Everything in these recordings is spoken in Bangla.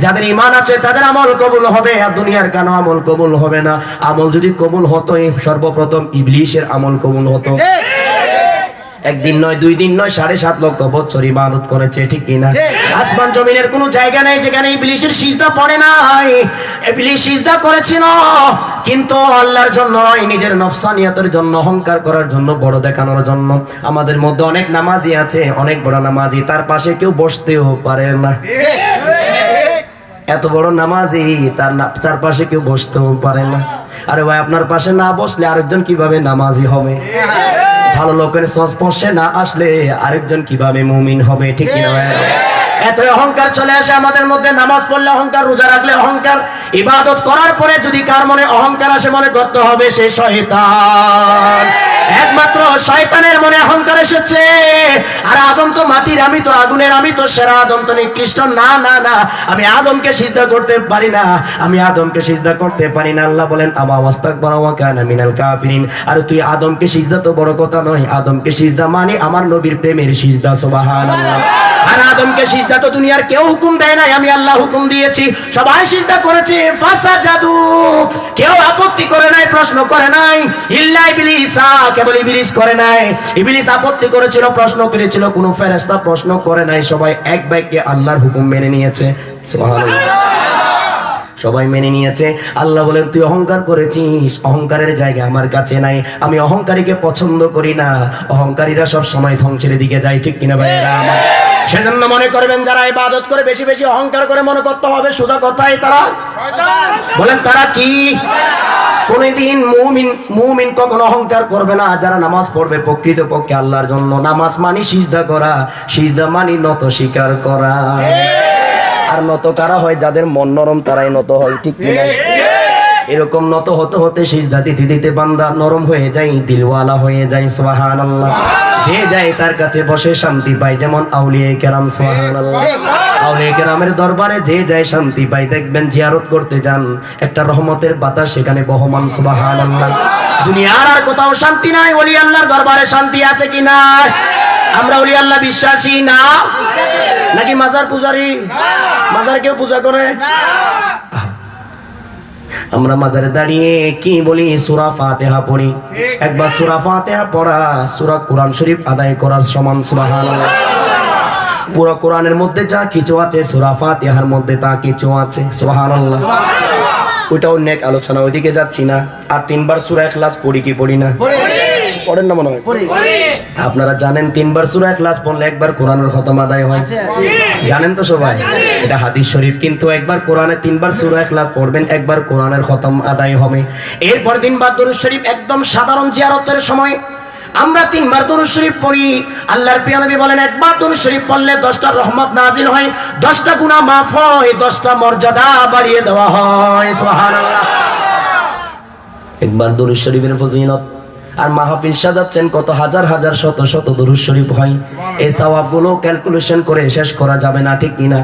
যাদের ঈমান আছে তাদের আমল কবুল হবে, আর দুনিয়ার কেন আমল কবুল হবে না? আমল যদি কবুল হতো সর্বপ্রথম ইবলিসের আমল কবুল হতো। একদিন নয়, দুই দিন নয়, 7.5 লক্ষ বছর ইবাদত করেছে, ঠিক কিনা? আসমান জমিনের কোনো জায়গা নাই যেখানে ইবলিসের সিজদা পড়ে নাই। ইবলিস সিজদা করেছিল কিন্তু আল্লাহর জন্য, নিজের নফসানিয়তের জন্য, অহংকার করার জন্য, বড় দেখানোর জন্য। আমাদের মধ্যে অনেক নামাজি আছে, অনেক বড় নামাজি, তার পাশে কেউ বসতেও পারে না। এত বড় নামাজি, তার পাশে কেউ বসতেও পারে না। আরে ভাই, আপনার পাশে না বসলে আরেকজন কিভাবে নামাজি হবে? ভালো লোকের সংস্পর্শে না আসলে আরেকজন কিভাবে মুমিন হবে, ঠিক কিনা ভাই? এত অহংকার চলে আসে আমাদের মধ্যে। নামাজ পড়লে অহংকার, রোজা রাখলে অহংকার, ইবাদত করার পরে যদি কার মনে অহংকার আসে, মনে করতে হবে সে শয়তান। একমাত্র শয়তানের মনে অহংকার এসেছে। আর আদম তো মাটির, আমি তো আগুনের, আমি তো সেরা, আদম তো নিকৃষ্ট। না না না, আমি আদমকে সিজদা করতে পারি না, আমি আদমকে সিজদা করতে পারি না। আল্লাহ বলেন আবা ওয়াস্তাকবারা ওয়া কানা মিনাল কাফিরিন। আর তুই আদমকে সিজদা তো বড় কথা নয়, আদমকে সিজদা মানে আমার নবীর প্রেমের সিজদা। সুবহানাল্লাহ। আর আদমকে সিজদা তো দুনিয়ার কেউ হুকুম দেয় নাই, আমি আল্লাহ হুকুম দিয়েছি। সবাই সিজদা করেছে, ফাসাজাদু, কেউ আপত্তি করে নাই, প্রশ্ন করে নাই। ইল্লা ইবলিস, কেবল ইবলিস করে নাই। ইবলিস আপত্তি করেছিল, প্রশ্ন করেছিল, কোনো ফেরেশতা প্রশ্ন করে নাই। সবাই এক বাক্যে আল্লাহর হুকুম মেনে নিয়েছে। সুবহানাল্লাহ। সবাই মেনে নিয়েছে। আল্লাহ বলেন তুই অহংকার করেছিস, অহংকারের জায়গা আমার কাছে নাই, আমি অহংকারীকে পছন্দ করি না। অহংকারীরা সব সময় ধ্বংসের দিকে যায়, ঠিক কিনা ভাইরা আমার? সেজন্য মনে করবেন যারা ইবাদত করে বেশি বেশি অহংকার করে, মনে করতে হবে সোজা কথাই তারা শয়তান। বলেন তারা কি? কোনদিন মুমিন কখনো অহংকার করবে না। যারা নামাজ পড়বে প্রকৃতপক্ষে আল্লাহর জন্য, নামাজ মানি সিজদা করা, সিজদা মানি নত স্বীকার করা। আর নত কারা হয়? যাদের মন নরম তারাই নত হয়, ঠিক কিনা? এরকম নত হতে হতে সিজদা দিতে দিতে বান্দা নরম হয়ে যায়, দিলওয়ালা হয়ে যায়। সুবহানাল্লাহ। যে যায় তার কাছে বসে শান্তি পায়, যেমন আউলিয়া কেরাম। সুবহানাল্লাহ। আউলিয়া কেরামের দরবারে যে যায় শান্তি পায়। দেখবেন জিয়ারত করতে যান, একটা রহমতের বাতাস সেখানে বহমান। সুবহানাল্লাহ। দুনিয়ার আর কোথাও শান্তি নাই, ওলি আল্লাহর দরবারে শান্তি আছে কি না? আমরা ওলি আল্লাহ বিশ্বাসী না নাকি মাজার পূজারি? মাজার কেউ পূজা করে? আমরা মাজারে দাঁড়িয়ে কি বলি? সূরা ফাতিহা পড়ি। একবার সূরা ফাতিহা পড়া সূরা কোরআন শরীফ আদায় করার সমান। সুবহানাল্লাহ। পুরো কোরআনের মধ্যে যা কিছু আছে সূরা ফাতিহার মধ্যে তা কিছু আছে। সুবহানাল্লাহ। ওটাও নেক আলোচনা, ওইদিকে যাচ্ছি না। আর 3 বার সূরা ইখলাস পড়ি কি পড়ি না? পড়েন না মনে হয়? আপনারা জানেন 3 বার সূরা ইখলাস পড়লে একবার কোরআনের খতম আদায় হয়। জানেন তো সবাই? এটা হাদিস শরীফ। কিন্তু একবার কোরআনে 3 বার সূরা ইখলাস পড়বেন, একবার কোরআনের খতম আদায় হবে। এরপর 3 বার দরুদ শরীফ। একদম সাধারণ জিয়ারতের সময় আমরা 3 বার দরুদ শরীফ পড়ি। আল্লাহর প্রিয় নবী বলেন একবার দরুদ শরীফ পড়লে 10টা রহমত নাজিল হয়, 10টা গুনাহ মাফ হয়, 10টা মর্যাদা বাড়িয়ে দেওয়া হয়। সুবহানাল্লাহ। একবার দরুদ শরীফের ফজিলত। আর মাহফিল সাজাচ্ছেন, কত হাজার হাজার শত শত দরুদ শরীফ হয়। এই সওয়াবগুলো ক্যালকুলেশন করে শেষ করা যাবে না, ঠিক কিনা?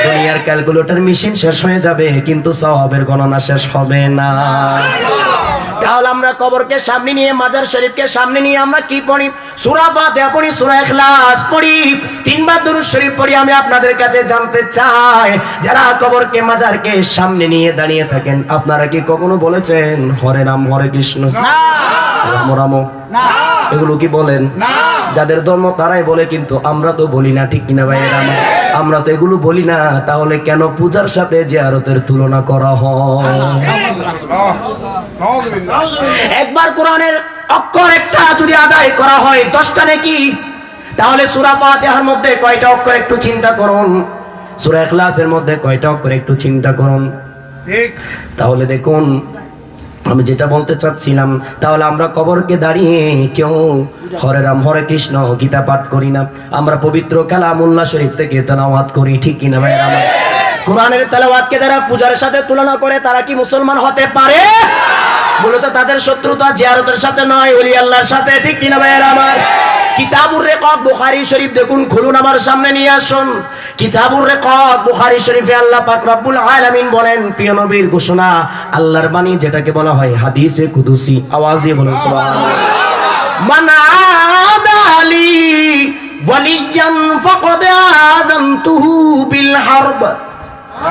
দুনিয়ার ক্যালকুলেটর মেশিন শেষ হয়ে যাবে, কিন্তু সওয়াবের গণনা শেষ হবে না। তাহলে আমরা কবরকে সামনে নিয়ে, মাজার শরীফকে সামনে নিয়ে আমরা কি পড়ি? সূরা ফাতিহা পড়ি, সূরা ইখলাস পড়ি, 3 বার দরুদ শরীফ পড়ি। আমি আপনাদের কাছে জানতে চাই, যারা কবরকে মাজারকে সামনে নিয়ে দাঁড়িয়ে থাকেন, আপনারা কি কখনো বলেছেন হরে রাম হরে কৃষ্ণ, রাম রাম? এগুলো কি বলেন? যাদের ধর্ম তারাই বলে, কিন্তু আমরা তো বলি না, ঠিক কিনা ভাই? আমরা তো এগুলো বলি না। তাহলে কেন পূজার সাথে জিয়ারতের তুলনা করা হয়? একবার কোরআনের অক্ষর একটা যদি আদায় করা হয় 10টা নেকি, তাহলে সূরা ফাতিহার মধ্যে কয়টা অক্ষর একটু চিন্তা করুন, সূরা ইখলাসের মধ্যে কয়টা অক্ষর একটু চিন্তা করুন। ঠিক। তাহলে দেখুন আমি যেটা বলতে চাচ্ছিলাম, তাহলে আমরা কবরকে দাঁড়িয়ে কেউ হরে রাম হরে কৃষ্ণ গীতা পাঠ করি না, আমরা পবিত্র কালামুল্লাহ শরীফ থেকে তেলাওয়াত করি, ঠিক কিনা ভাই? আমার কোরআনের তেলাওয়াতকে যারা পূজার সাথে তুলনা করে, তারা কি মুসলমান হতে পারে? মূলত তাদের শত্রুতা জিয়ারতের সাথে নয়, ওলি আল্লাহর সাথে, ঠিক কিনা ভাই? আমার কিতাবুর রেকব বুখারী শরীফ দেখুন, খুলুন, আমার সামনে নিয়ে আসুন। কিতাবুর রেকব বুখারী শরীফে আল্লাহ পাক রব্বুল আলামিন বলেন, প্রিয় নবীর ঘোষণা, আল্লাহর বাণী, যেটাকে বলা হয় হাদিসে কুদসি। আওয়াজ দিয়ে বলুন সুবহানাল্লাহ। মান আদালি ওয়ালিয়ান ফাকাদ আযানতুহু বিল হারব।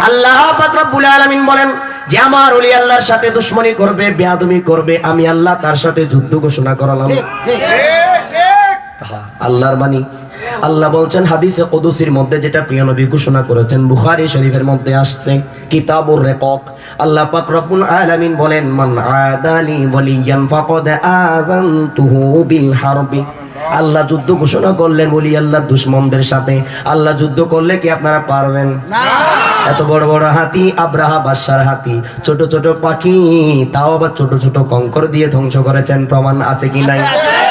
আল্লাহ পাক রব্বুল আলামিন বলেন যে আমার ওলি আল্লাহর সাথে দুশমনি করবে, বেয়াদবি করবে, আমি আল্লাহ তার সাথে যুদ্ধ ঘোষণা করালাম। আল্লাহর বাণী। আল্লাহ বলছেন হাদিসে কুদসির মধ্যে, যেটা প্রিয় নবী ঘোষণা করেছেন, বুখারী শরীফের মধ্যে আসছে, কিতাবুর রিকাক। আল্লাহ পাক রব্বুল আলামিন বলেন মান আদালি ওয়ালিয়ান ফাকাদ আযানতুহু বিল হারবি। আল্লাহ যুদ্ধ ঘোষণা করলেন ওলি আল্লাহর দুশমনদের সাথে। আল্লাহ যুদ্ধ করলে কি আপনারা পারবেন? না। এত বড় বড় হাতি, আব্রাহা বাদশার হাতি, ছোট ছোট পাখি, তাও আবার ছোট ছোট কঙ্কর দিয়ে ধ্বংস করেছেন, প্রমাণ আছে কি নাই?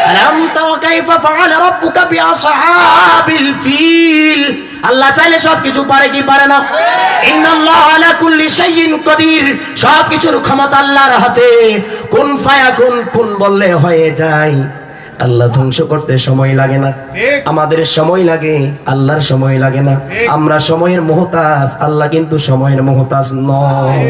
আলাম তারা কাইফা ফাআলা রাব্বুকা বিআসহাবিল ফিল। আল্লাহ চাইলে সবকিছু পারে কি পারে না? ইন্নাল্লাহা আলা কুল্লি শাইইন কাদির। সবকিছুর ক্ষমতা আল্লাহর হাতে। কুন ফায়াকুন, কুন বললে হয়ে যায়। আল্লাহ ধ্বংস করতে সময় লাগে না, আমাদের সময় লাগে, আল্লাহর সময় লাগে না। আমরা সময়ের মুহতাজ, আল্লাহ কিন্তু সময়ের মুহতাজ নয়।